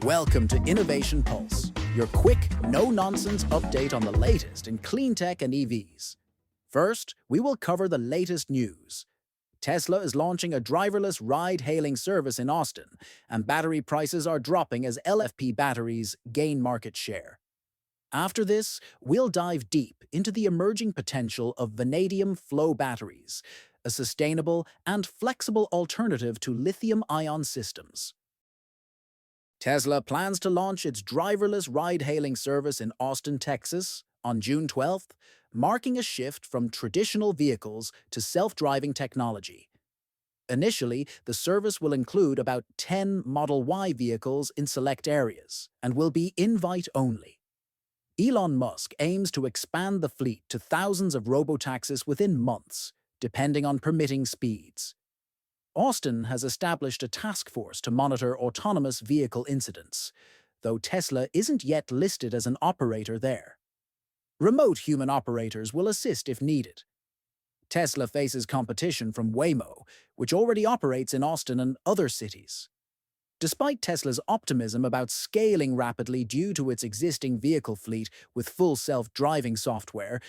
Welcome to Innovation Pulse, your quick, no-nonsense update on the latest in clean tech and EVs. First, we will cover the latest news. Tesla is launching a driverless ride-hailing service in Austin, and battery prices are dropping as LFP batteries gain market share. After this, we'll dive deep into the emerging potential of vanadium flow batteries, a sustainable and flexible alternative to lithium-ion systems. Tesla plans to launch its driverless ride-hailing service in Austin, Texas, on June 12th, marking a shift from traditional vehicles to self-driving technology. Initially, the service will include about 10 Model Y vehicles in select areas and will be invite-only. Elon Musk aims to expand the fleet to thousands of robotaxis within months, depending on permitting speeds. Austin has established a task force to monitor autonomous vehicle incidents, though Tesla isn't yet listed as an operator there. Remote human operators will assist if needed. Tesla faces competition from Waymo, which already operates in Austin and other cities. Despite Tesla's optimism about scaling rapidly due to its existing vehicle fleet with full self-driving software,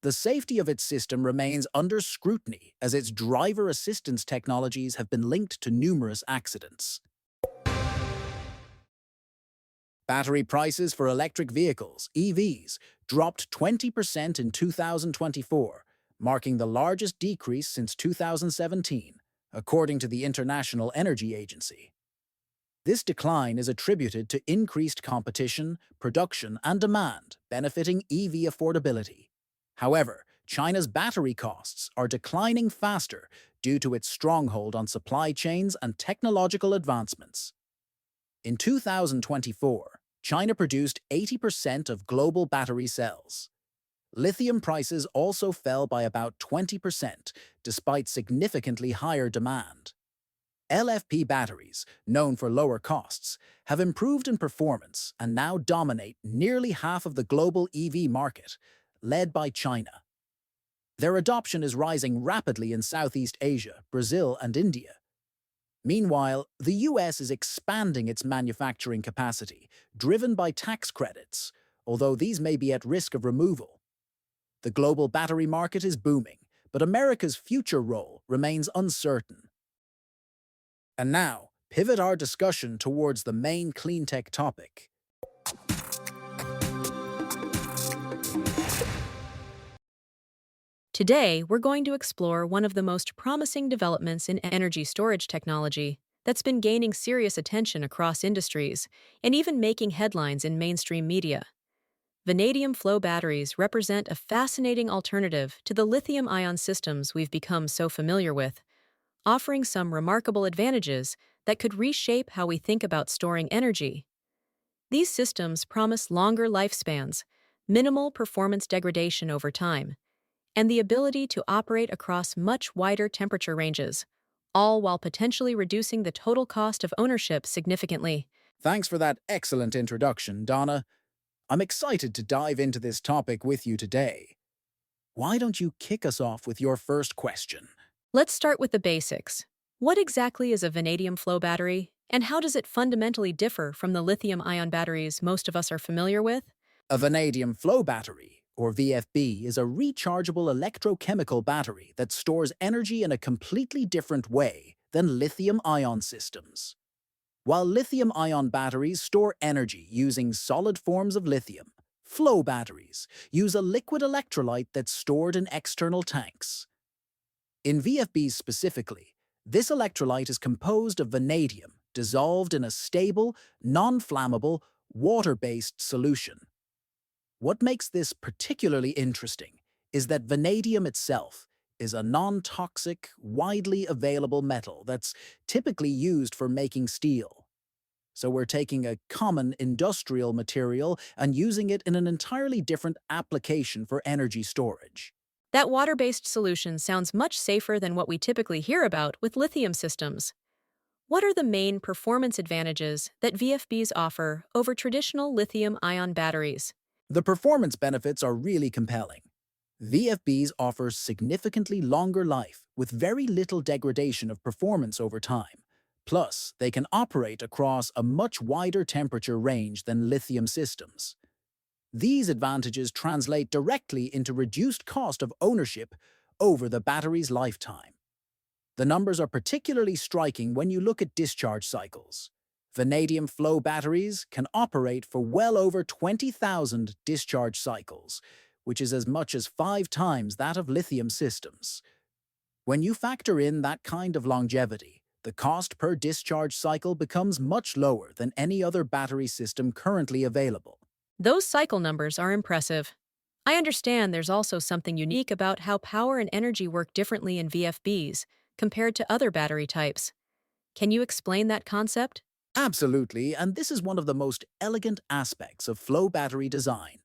the safety of its system remains under scrutiny as its driver assistance technologies have been linked to numerous accidents. Battery prices for electric vehicles, EVs, dropped 20% in 2024, marking the largest decrease since 2017, according to the International Energy Agency. This decline is attributed to increased competition, production, and demand, benefiting EV affordability. However, China's battery costs are declining faster due to its stronghold on supply chains and technological advancements. In 2024, China produced 80% of global battery cells. Lithium prices also fell by about 20%, despite significantly higher demand. LFP batteries, known for lower costs, have improved in performance and now dominate nearly half of the global EV market, led by China. Their adoption is rising rapidly in Southeast Asia, Brazil, and India. Meanwhile, the US is expanding its manufacturing capacity, driven by tax credits, although these may be at risk of removal. The global battery market is booming, but America's future role remains uncertain. And now, pivot our discussion towards the main clean tech topic. Today, we're going to explore one of the most promising developments in energy storage technology that's been gaining serious attention across industries and even making headlines in mainstream media. Vanadium flow batteries represent a fascinating alternative to the lithium-ion systems we've become so familiar with, offering some remarkable advantages that could reshape how we think about storing energy. These systems promise longer lifespans, minimal performance degradation over time, and the ability to operate across much wider temperature ranges, all while potentially reducing the total cost of ownership significantly. Thanks for that excellent introduction, Donna. I'm excited to dive into this topic with you today. Why don't you kick us off with your first question? Let's start with the basics. What exactly is a vanadium flow battery, and how does it fundamentally differ from the lithium-ion batteries most of us are familiar with? A vanadium flow battery, or VFB, is a rechargeable electrochemical battery that stores energy in a completely different way than lithium-ion systems. While lithium-ion batteries store energy using solid forms of lithium, flow batteries use a liquid electrolyte that's stored in external tanks. In VFBs specifically, this electrolyte is composed of vanadium dissolved in a stable, non-flammable, water-based solution. What makes this particularly interesting is that vanadium itself is a non-toxic, widely available metal that's typically used for making steel. So we're taking a common industrial material and using it in an entirely different application for energy storage. That water-based solution sounds much safer than what we typically hear about with lithium systems. What are the main performance advantages that VFBs offer over traditional lithium-ion batteries? The performance benefits are really compelling. VFBs offer significantly longer life with very little degradation of performance over time. Plus, they can operate across a much wider temperature range than lithium systems. These advantages translate directly into reduced cost of ownership over the battery's lifetime. The numbers are particularly striking when you look at discharge cycles. Vanadium flow batteries can operate for well over 20,000 discharge cycles, which is as much as 5 times that of lithium systems. When you factor in that kind of longevity, the cost per discharge cycle becomes much lower than any other battery system currently available. Those cycle numbers are impressive. I understand there's also something unique about how power and energy work differently in VFBs compared to other battery types. Can you explain that concept? Absolutely, and this is one of the most elegant aspects of flow battery design.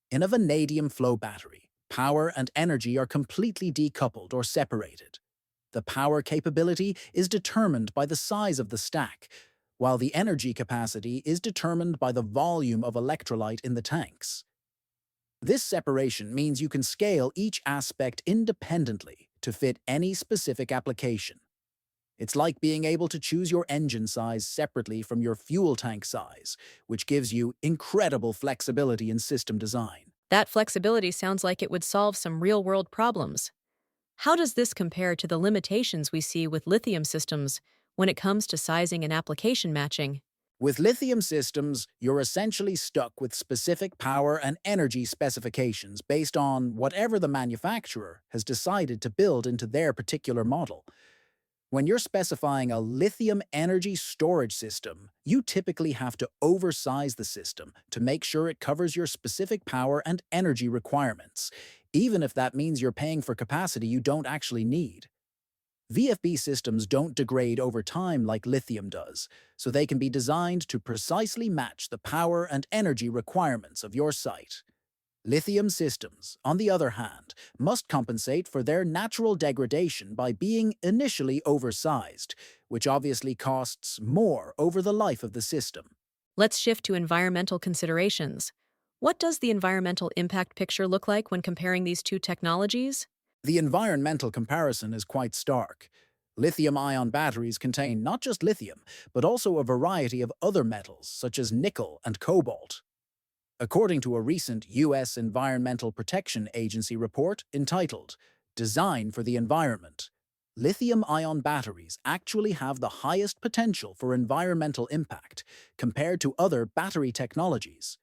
In a vanadium flow battery, power and energy are completely decoupled or separated. The power capability is determined by the size of the stack, while the energy capacity is determined by the volume of electrolyte in the tanks. This separation means you can scale each aspect independently to fit any specific application. It's like being able to choose your engine size separately from your fuel tank size, which gives you incredible flexibility in system design. That flexibility sounds like it would solve some real-world problems. How does this compare to the limitations we see with lithium systems when it comes to sizing and application matching? With lithium systems, you're essentially stuck with specific power and energy specifications based on whatever the manufacturer has decided to build into their particular model. When you're specifying a lithium energy storage system, you typically have to oversize the system to make sure it covers your specific power and energy requirements, even if that means you're paying for capacity you don't actually need. VFB systems don't degrade over time like lithium does, so they can be designed to precisely match the power and energy requirements of your site. Lithium systems, on the other hand, must compensate for their natural degradation by being initially oversized, which obviously costs more over the life of the system. Let's shift to environmental considerations. What does the environmental impact picture look like when comparing these two technologies? The environmental comparison is quite stark. Lithium-ion batteries contain not just lithium, but also a variety of other metals, such as nickel and cobalt. According to a recent U.S. Environmental Protection Agency report entitled Design for the Environment, lithium-ion batteries actually have the highest potential for environmental impact compared to other battery technologies.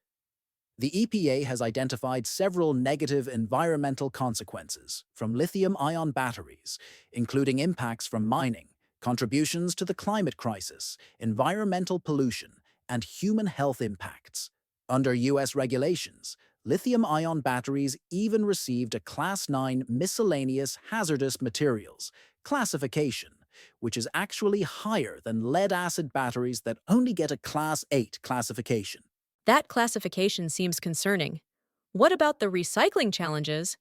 The EPA has identified several negative environmental consequences from lithium-ion batteries, including impacts from mining, contributions to the climate crisis, environmental pollution, and human health impacts. Under U.S. regulations, lithium-ion batteries even received a Class 9 Miscellaneous Hazardous Materials classification, which is actually higher than lead-acid batteries that only get a Class 8 classification. That classification seems concerning. What about the recycling challenges?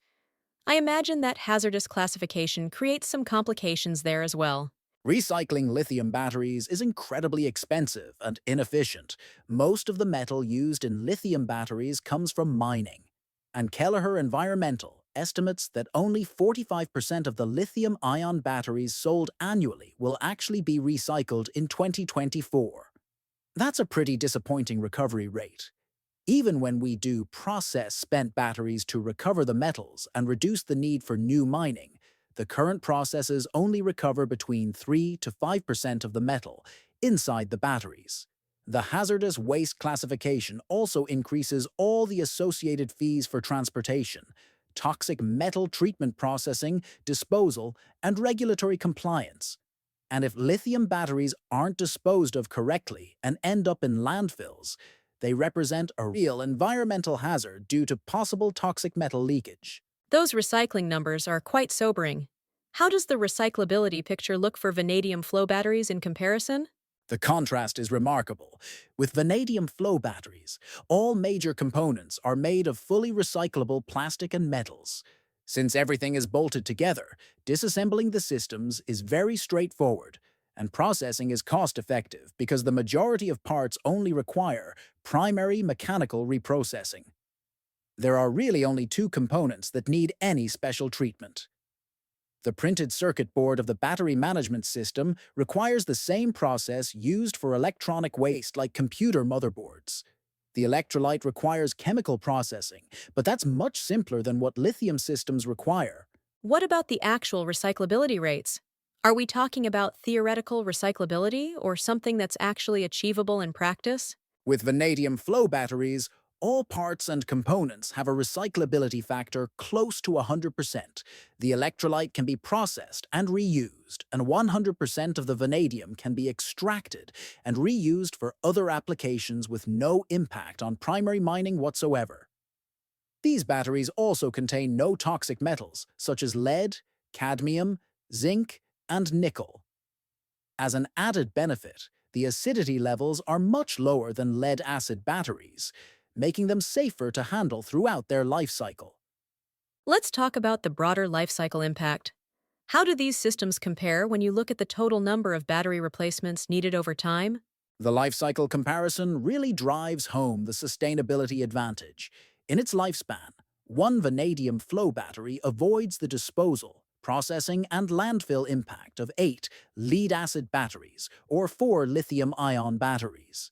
I imagine that hazardous classification creates some complications there as well. Recycling lithium batteries is incredibly expensive and inefficient. Most of the metal used in lithium batteries comes from mining. And Kelleher Environmental estimates that only 45% of the lithium-ion batteries sold annually will actually be recycled in 2024. That's a pretty disappointing recovery rate. Even when we do process spent batteries to recover the metals and reduce the need for new mining, the current processes only recover between 3 to 5% of the metal inside the batteries. The hazardous waste classification also increases all the associated fees for transportation, toxic metal treatment processing, disposal, and regulatory compliance. And if lithium batteries aren't disposed of correctly and end up in landfills, they represent a real environmental hazard due to possible toxic metal leakage. Those recycling numbers are quite sobering. How does the recyclability picture look for vanadium flow batteries in comparison? The contrast is remarkable. With vanadium flow batteries, all major components are made of fully recyclable plastic and metals. Since everything is bolted together, disassembling the systems is very straightforward, and processing is cost-effective because the majority of parts only require primary mechanical reprocessing. There are really only two components that need any special treatment: The printed circuit board of the battery management system requires the same process used for electronic waste like computer motherboards. The electrolyte requires chemical processing, but that's much simpler than what lithium systems require. What about the actual recyclability rates? Are we talking about theoretical recyclability or something that's actually achievable in practice? With vanadium flow batteries, all parts and components have a recyclability factor close to 100%. The electrolyte can be processed and reused, and 100% of the vanadium can be extracted and reused for other applications with no impact on primary mining whatsoever. These batteries also contain no toxic metals, such as lead, cadmium, zinc, and nickel. As an added benefit, the acidity levels are much lower than lead-acid batteries, making them safer to handle throughout their life cycle. Let's talk about the broader life cycle impact. How do these systems compare when you look at the total number of battery replacements needed over time? The life cycle comparison really drives home the sustainability advantage. In its lifespan, one vanadium flow battery avoids the disposal, processing, and landfill impact of 8 lead-acid batteries or 4 lithium-ion batteries.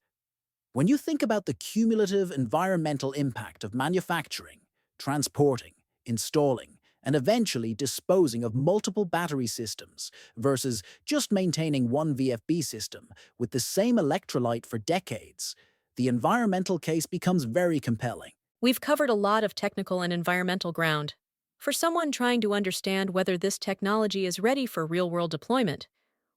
When you think about the cumulative environmental impact of manufacturing, transporting, installing, and eventually disposing of multiple battery systems versus just maintaining one VFB system with the same electrolyte for decades, the environmental case becomes very compelling. We've covered a lot of technical and environmental ground. For someone trying to understand whether this technology is ready for real-world deployment,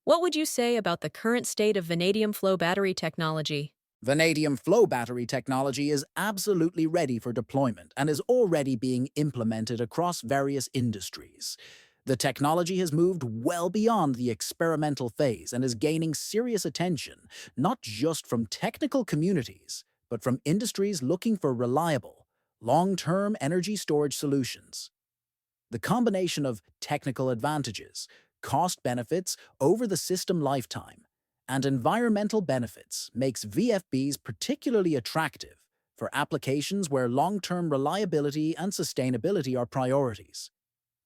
what would you say about the current state of vanadium flow battery technology? Vanadium flow battery technology is absolutely ready for deployment and is already being implemented across various industries. The technology has moved well beyond the experimental phase and is gaining serious attention, not just from technical communities, but from industries looking for reliable, long-term energy storage solutions. The combination of technical advantages, cost benefits over the system lifetime, and environmental benefits makes VFBs particularly attractive for applications where long-term reliability and sustainability are priorities.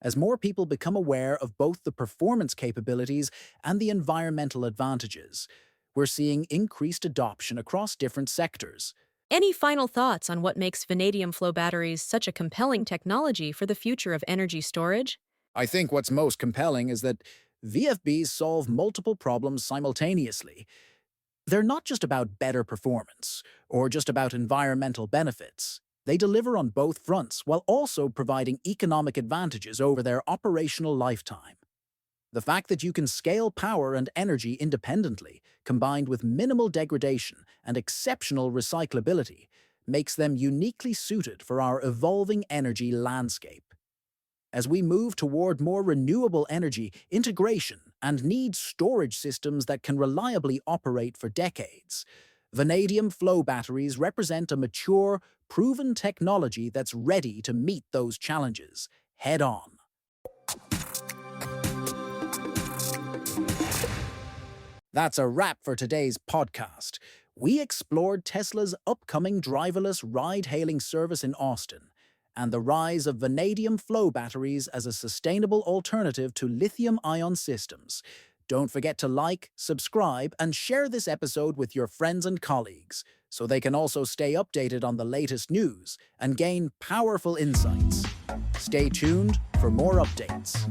As more people become aware of both the performance capabilities and the environmental advantages, we're seeing increased adoption across different sectors. Any final thoughts on what makes vanadium flow batteries such a compelling technology for the future of energy storage? I think what's most compelling is that VFBs solve multiple problems simultaneously. They're not just about better performance or just about environmental benefits. They deliver on both fronts while also providing economic advantages over their operational lifetime. The fact that you can scale power and energy independently, combined with minimal degradation and exceptional recyclability, makes them uniquely suited for our evolving energy landscape. As we move toward more renewable energy integration and need storage systems that can reliably operate for decades, vanadium flow batteries represent a mature, proven technology that's ready to meet those challenges head-on. That's a wrap for today's podcast. We explored Tesla's upcoming driverless ride-hailing service in Austin and the rise of vanadium flow batteries as a sustainable alternative to lithium-ion systems. Don't forget to like, subscribe, and share this episode with your friends and colleagues so they can also stay updated on the latest news and gain powerful insights. Stay tuned for more updates.